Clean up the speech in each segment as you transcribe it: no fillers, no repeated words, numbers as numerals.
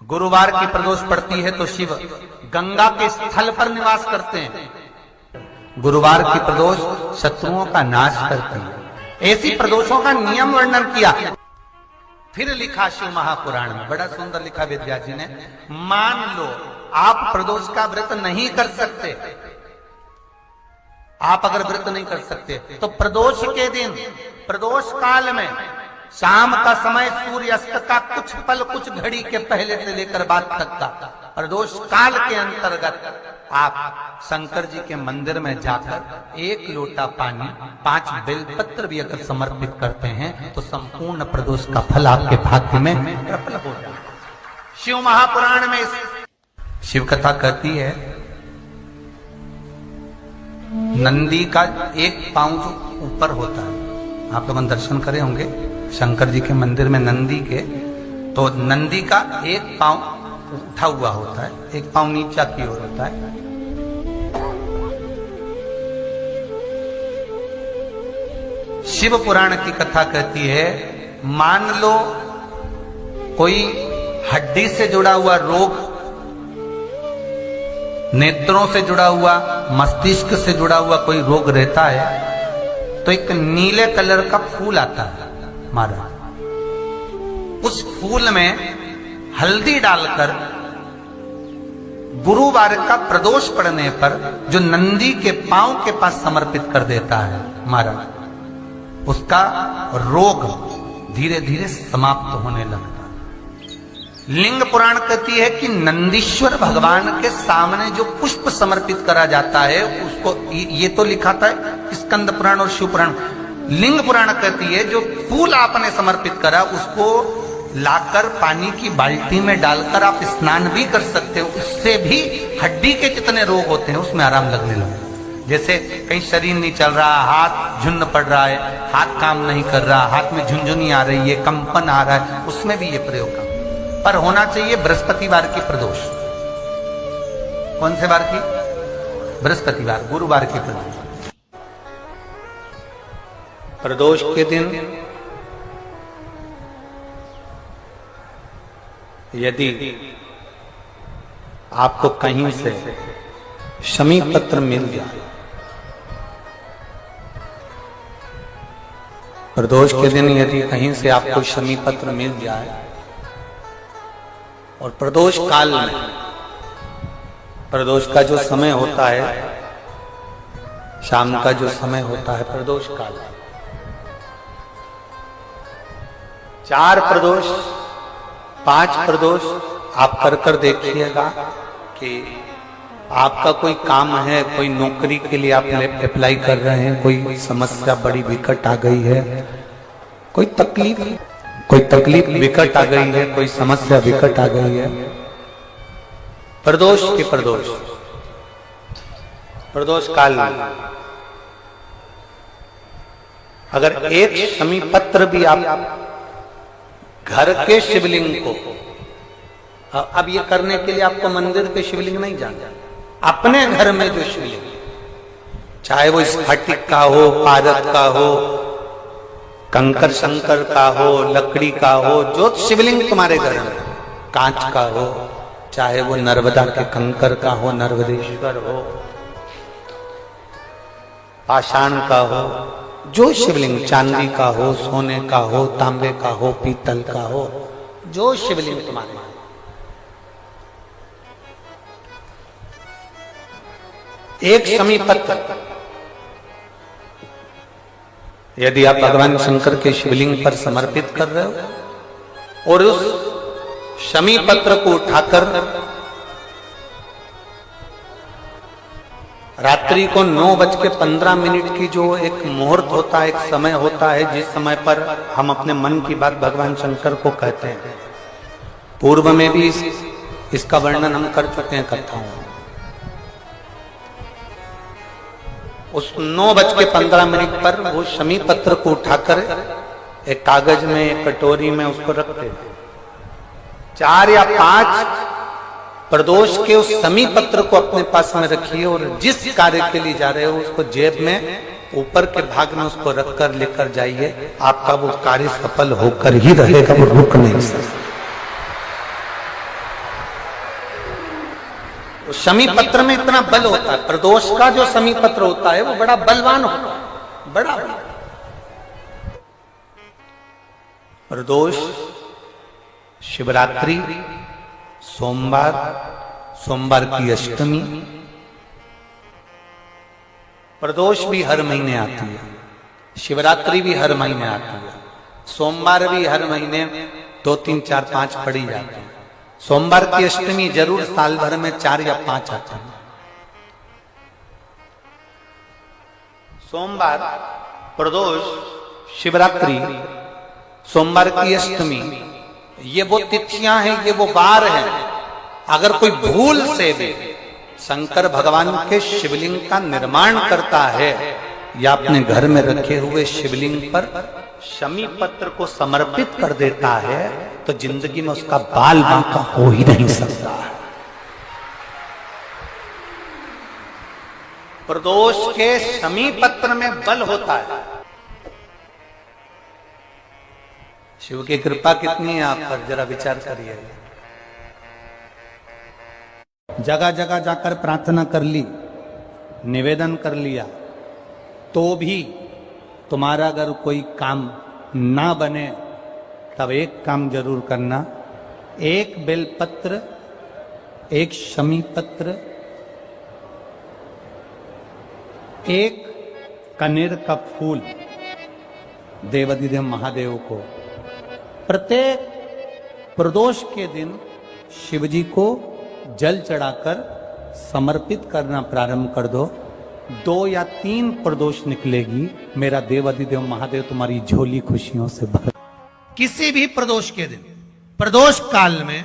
गुरुवार की प्रदोष पड़ती है तो शिव गंगा के स्थल पर निवास करते हैं। गुरुवार की प्रदोष शत्रुओं का नाश करती है। ऐसी प्रदोषों का नियम वर्णन किया। फिर लिखा शिव महापुराण में, बड़ा सुंदर लिखा वेदव्यास जी ने, मान लो आप प्रदोष का व्रत नहीं कर सकते, आप अगर व्रत नहीं कर सकते तो प्रदोष के दिन, प्रदोष काल में शाम का समय सूर्यास्त का कुछ पल कुछ घड़ी के पहले से लेकर बाद तक का प्रदोष काल के अंतर्गत आप शंकर जी के मंदिर में जाकर 1 लोटा पानी 5 बेलपत्र भी अगर समर्पित करते हैं तो संपूर्ण प्रदोष का फल आपके भाग्य में प्रबल हो जाए। शिव महापुराण में शिव कथा कहती है, नंदी का एक पांव जो ऊपर होता है, आप लोगों ने दर्शन करे होंगे शंकर जी के मंदिर में नंदी के, तो नंदी का एक पांव उठा हुआ होता है, एक पांव नीचा की ओर होता है। शिव पुराण की कथा कहती है, मान लो कोई हड्डी से जुड़ा हुआ रोग, नेत्रों से जुड़ा हुआ, मस्तिष्क से जुड़ा हुआ कोई रोग रहता है तो एक नीले कलर का फूल आता है महाराज, उस फूल में हल्दी डालकर गुरुवार का प्रदोष पड़ने पर जो नंदी के पांव के पास समर्पित कर देता है महाराज, उसका रोग धीरे धीरे समाप्त होने लगता है। लिंग पुराण कहती है कि नंदीश्वर भगवान के सामने जो पुष्प समर्पित करा जाता है उसको, ये तो लिखा था स्कंद पुराण और शिव पुराण, लिंग पुराण कहती है जो फूल आपने समर्पित करा उसको लाकर पानी की बाल्टी में डालकर आप स्नान भी कर सकते हो, उससे भी हड्डी के जितने रोग होते हैं उसमें आराम लगने लगा। जैसे कहीं शरीर नहीं चल रहा, हाथ झुन्न पड़ रहा है, हाथ काम नहीं कर रहा, हाथ में झुनझुनी आ रही है, कंपन आ रहा है, उसमें भी ये प्रयोग का पर होना चाहिए बृहस्पतिवार की प्रदोष। कौन से वार की? बृहस्पतिवार, गुरुवार की प्रदोष। प्रदोष के दिन यदि आपको कहीं से शमी पत्र मिल जाए, प्रदोष के दिन यदि कहीं से आपको शमी पत्र मिल जाए और प्रदोष काल में, प्रदोष का जो समय होता है, शाम का जो समय होता है प्रदोष काल, 4 प्रदोष 5 प्रदोष आप कर देखिएगा कि आपका कोई काम है, कोई नौकरी के लिए आप अप्लाई कर रहे हैं, कोई समस्या बड़ी विकट आ गई है, कोई तकलीफ विकट आ गई है, कोई समस्या विकट आ गई है, प्रदोष के प्रदोष काल में अगर एक शमी पत्र भी आप घर के शिवलिंग को, अब ये करने के लिए आपको मंदिर के शिवलिंग नहीं जाना, अपने घर में जो शिवलिंग, चाहे वो स्फटिक का हो, पारद का हो, कंकर शंकर का हो, लकड़ी का हो, जो शिवलिंग तुम्हारे घर में, कांच का हो, चाहे वो नर्मदा के कंकर का हो, नर्मदेश्वर हो, पाषाण का हो, जो शिवलिंग, चांदी का हो, सोने का हो, तांबे का हो, पीतल का हो, जो शिवलिंग तुम्हारे, एक शमी पत्र यदि आप भगवान शंकर के शिवलिंग पर समर्पित कर रहे हो और उस शमी पत्र को उठाकर रात्रि को 9:15 की जो एक मुहूर्त होता है, एक समय होता है जिस समय पर हम अपने मन की बात भगवान शंकर को कहते हैं, पूर्व में भी इसका वर्णन हम कर चुके हैं कथाओं में। उस 9:15 पर वो शमी पत्र को उठाकर एक कागज में, एक कटोरी में उसको रखते हैं। 4 या 5 प्रदोष के उस शमी पत्र को अपने पास में रखिए और जिस कार्य के लिए जा रहे हो उसको जेब में ऊपर के भाग में उसको रखकर लेकर जाइए, आपका वो कार्य सफल होकर ही रहेगा, वो रुक नहीं सकता। तो शमी पत्र में इतना बल होता है, प्रदोष का जो शमी पत्र होता है वो बड़ा बलवान होता है, बड़ा बल। प्रदोष शिवरात्रि, सोमवार, सोमवार की अष्टमी। प्रदोष भी हर महीने आती है, शिवरात्रि भी हर महीने आती है, सोमवार भी हर महीने 2, 3, 4, 5 पड़ी जाती है। सोमवार की अष्टमी जरूर साल भर में 4 या 5 आती है। सोमवार, प्रदोष, शिवरात्रि, सोमवार की अष्टमी, ये वो तिथियां हैं, ये वो वार हैं। अगर कोई भूल से भी शंकर भगवान के शिवलिंग का निर्माण करता है या अपने घर में रखे हुए शिवलिंग पर शमी पत्र को समर्पित कर देता है तो जिंदगी में उसका बाल बांका हो ही नहीं सकता। प्रदोष के शमी पत्र में बल होता है। शिव की कृपा कितनी है आप पर, जरा विचार करिए। जगह जगह जाकर प्रार्थना कर ली, निवेदन कर लिया, तो भी तुम्हारा अगर कोई काम ना बने तब एक काम जरूर करना, एक बेलपत्र, एक शमी पत्र, एक कनेर का फूल देवाधिदेव महादेव को प्रत्येक प्रदोष के दिन शिवजी को जल चढ़ाकर समर्पित करना प्रारंभ कर दो। 2 या 3 प्रदोष निकलेगी, मेरा देवाधिदेव महादेव तुम्हारी झोली खुशियों से भर। किसी भी प्रदोष के दिन, प्रदोष काल में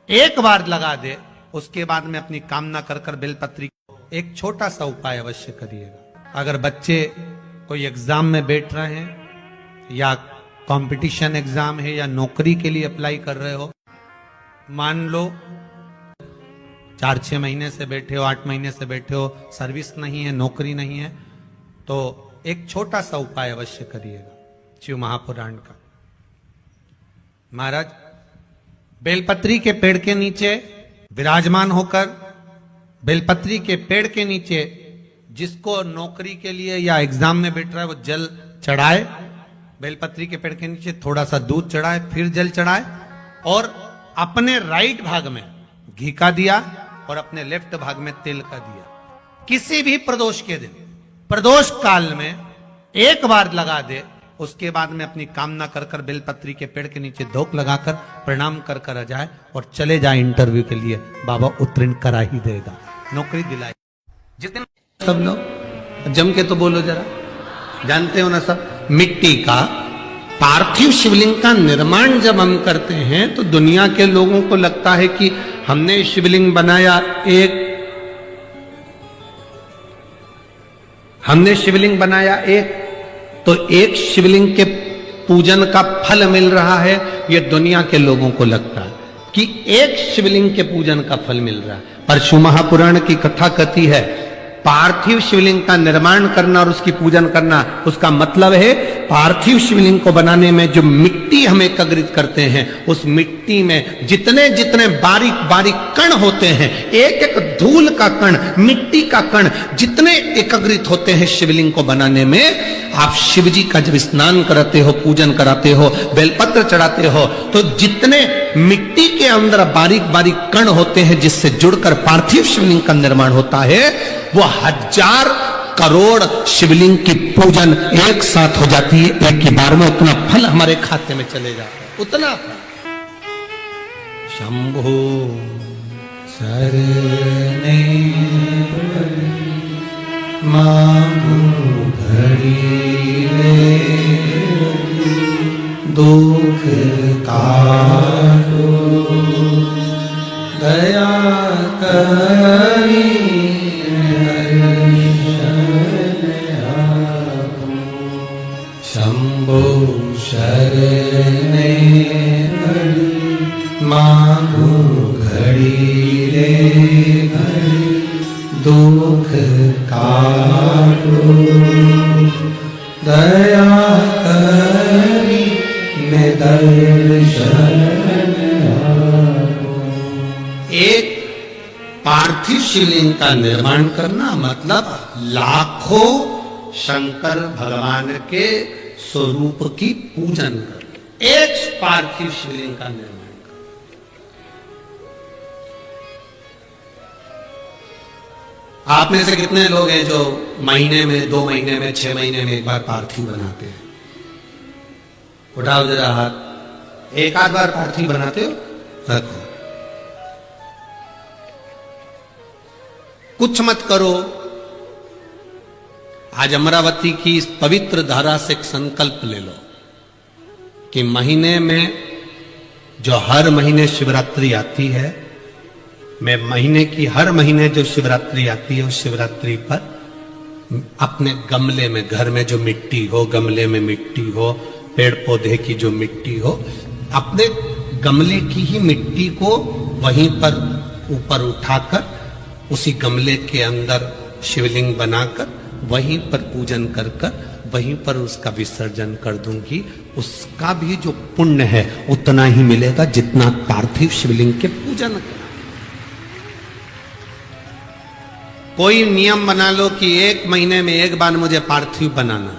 एक बार लगा दे, उसके बाद में अपनी कामना कर कर बेलपत्री। एक छोटा सा उपाय अवश्य करिएगा। अगर बच्चे कोई एग्जाम में बैठ रहे हैं या कंपटीशन एग्जाम है या नौकरी के लिए अप्लाई कर रहे हो, मान लो 4-6 महीने से बैठे हो, 8 महीने से बैठे हो, सर्विस नहीं है, नौकरी नहीं है, तो एक छोटा सा उपाय अवश्य करिएगा शिव महापुराण का। महाराज बेलपत्री के पेड़ के नीचे विराजमान होकर, बेलपत्री के पेड़ के नीचे जिसको नौकरी के लिए या एग्जाम में बैठ रहा है वो जल चढ़ाए, बेलपत्री के पेड़ के नीचे थोड़ा सा दूध चढ़ाए, फिर जल चढ़ाए और अपने राइट भाग में घी का दिया और अपने लेफ्ट भाग में तेल का दिया। किसी भी प्रदोष के दिन, प्रदोष काल में एक बार लगा दे, उसके बाद में अपनी कामना कर कर बेलपत्री के पेड़ के नीचे धोख लगाकर प्रणाम कर कर आ जाए और चले जाए इंटरव्यू के लिए, बाबा उत्तीर्ण करा ही देगा, नौकरी दिलाए। जितने सब लोग जम के तो बोलो जरा, जानते हो ना सब, मिट्टी का पार्थिव शिवलिंग का निर्माण जब हम करते हैं तो दुनिया के लोगों को लगता है कि हमने शिवलिंग बनाया, हमने शिवलिंग बनाया एक, तो एक शिवलिंग के पूजन का फल मिल रहा है। ये दुनिया के लोगों को लगता है कि एक शिवलिंग के पूजन का फल मिल रहा है, पर शिव महापुराण की कथा कहती है पार्थिव शिवलिंग का निर्माण करना और उसकी पूजन करना, उसका मतलब है पार्थिव शिवलिंग को बनाने में जो मिट्टी हम एकत्रित करते हैं, उस मिट्टी में जितने जितने बारीक बारीक कण होते हैं, एक एक धूल का कण, मिट्टी का कण जितने एकत्रित होते हैं शिवलिंग को बनाने में, आप शिव जी का जब स्नान कराते हो, पूजन कराते हो, बेलपत्र चढ़ाते हो, तो जितने मिट्टी के अंदर बारीक बारीक कण होते हैं जिससे जुड़कर पार्थिव शिवलिंग का निर्माण होता है, वो 1000 करोड़ शिवलिंग की पूजन एक साथ हो जाती है, एक ही बार में। उतना फल हमारे खाते में चले जाता है, उतना फल। शंभो शरणे मांगो घड़ी दुख काटो दया करी शंभो शरणे मांगो घड़ी रे घड़ी दुख काटो दया करी मैं दर्शन। एक पार्थिव शिवलिंग का निर्माण करना मतलब लाखों शंकर भगवान के स्वरूप की पूजन करना, एक पार्थिव शिवलिंग का निर्माण। आप में से कितने लोग हैं जो महीने में, 2 महीने में, 6 महीने में एक बार पार्थिव बनाते हैं? उठाओ जरा हाथ। एक आध बार पार्थिव बनाते हो? रखो। कुछ मत करो। आज अमरावती की इस पवित्र धारा से एक संकल्प ले लो कि महीने में, जो हर महीने शिवरात्रि आती है, मैं महीने की हर महीने जो शिवरात्रि आती है, उस शिवरात्रि पर अपने गमले में, घर में जो मिट्टी हो, गमले में मिट्टी हो, पेड़ पौधे की जो मिट्टी हो, अपने गमले की ही मिट्टी को वहीं पर ऊपर उठाकर उसी गमले के अंदर शिवलिंग बनाकर वहीं पर पूजन कर वहीं पर उसका विसर्जन कर दूंगी। उसका भी जो पुण्य है उतना ही मिलेगा जितना पार्थिव शिवलिंग के पूजन का। कोई नियम बना लो कि 1 महीने में एक बार मुझे पार्थिव बनाना।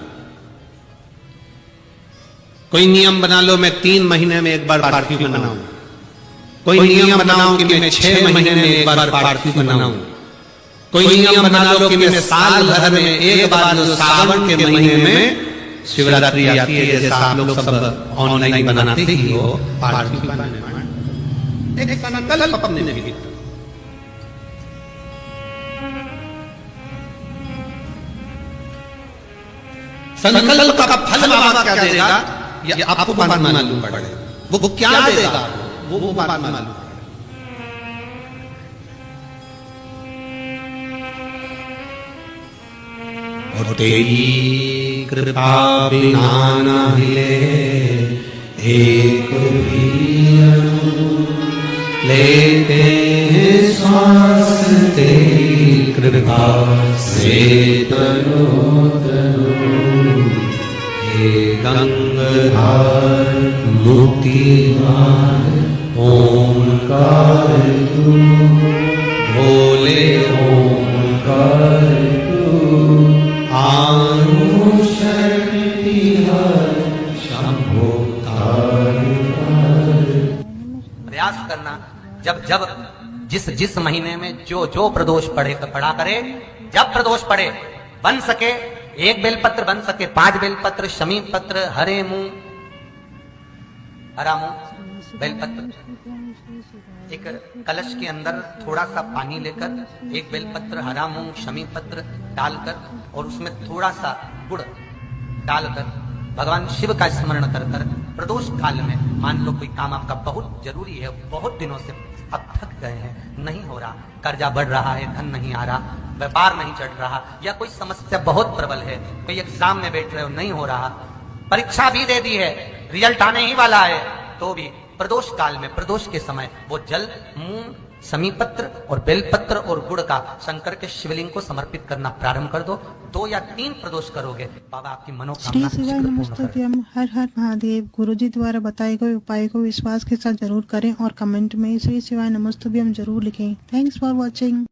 कोई नियम बना लो मैं 3 महीने में एक बार पार्थिव बनाऊं। कोई नियम बनाओ कि मैं 6 महीने में एक बार पार्थिव बनाऊं। कोई नियम बना लो कि मैं साल भर में एक बार, जो सावन के महीने में शिवरात्रि आती है, जैसा आप लोग सब ऑनलाइन बनाते ही हो, पार्थिव बनाना। एक संकल्प अपने लिए। संकल्प का फल बाबा क्या देगा ये आपको मालूम पड़ेगा। वो क्या देगा वो बात मालूम। और तेरी कृपा बिना न हिले एक भी अणु, लेते हैं श्वास तेरी कृपा से तनो तनो। हे गंगाधार मुक्तिधार ओंकार तू, भोले ओंकार तू, आनु शक्ति हर शंभो तार। प्रयास करना, जब जब जिस महीने में जो प्रदोष पड़ा करे, जब प्रदोष पड़े, बन सके 1 बेलपत्र, बन सके 5 बेलपत्र, शमी पत्र, हरे मुंह, हरा मुंह, बेलपत्र, एक कलश के अंदर थोड़ा सा पानी लेकर 1 बेलपत्र, हरा मूंग, शमी पत्र डालकर और उसमें थोड़ा सा गुड़ डालकर भगवान शिव का स्मरण कर प्रदोष काल में, मान लो कोई काम आपका बहुत जरूरी है, बहुत दिनों से अब थक गए हैं, नहीं हो रहा, कर्जा बढ़ रहा है, धन नहीं आ रहा, व्यापार नहीं चढ़ रहा, या कोई समस्या बहुत प्रबल है, कोई एग्जाम में बैठ रहे हो नहीं हो रहा, परीक्षा भी दे दी है, रिजल्ट आने ही वाला है, तो भी प्रदोष काल में, प्रदोष के समय वो जल, मूंग, शमी पत्र और बेलपत्र और गुड़ का शंकर के शिवलिंग को समर्पित करना प्रारंभ कर दो। 2 या 3 प्रदोष करोगे, बाबा आपकी मनोकामना श्री शिवाय नमस्तुभ्यम। हर हर महादेव। गुरुजी द्वारा बताए गए उपाय को विश्वास के साथ जरूर करें और कमेंट में श्री शिवाय नमस्तुभ्यम जरूर लिखें। Thanks for watching.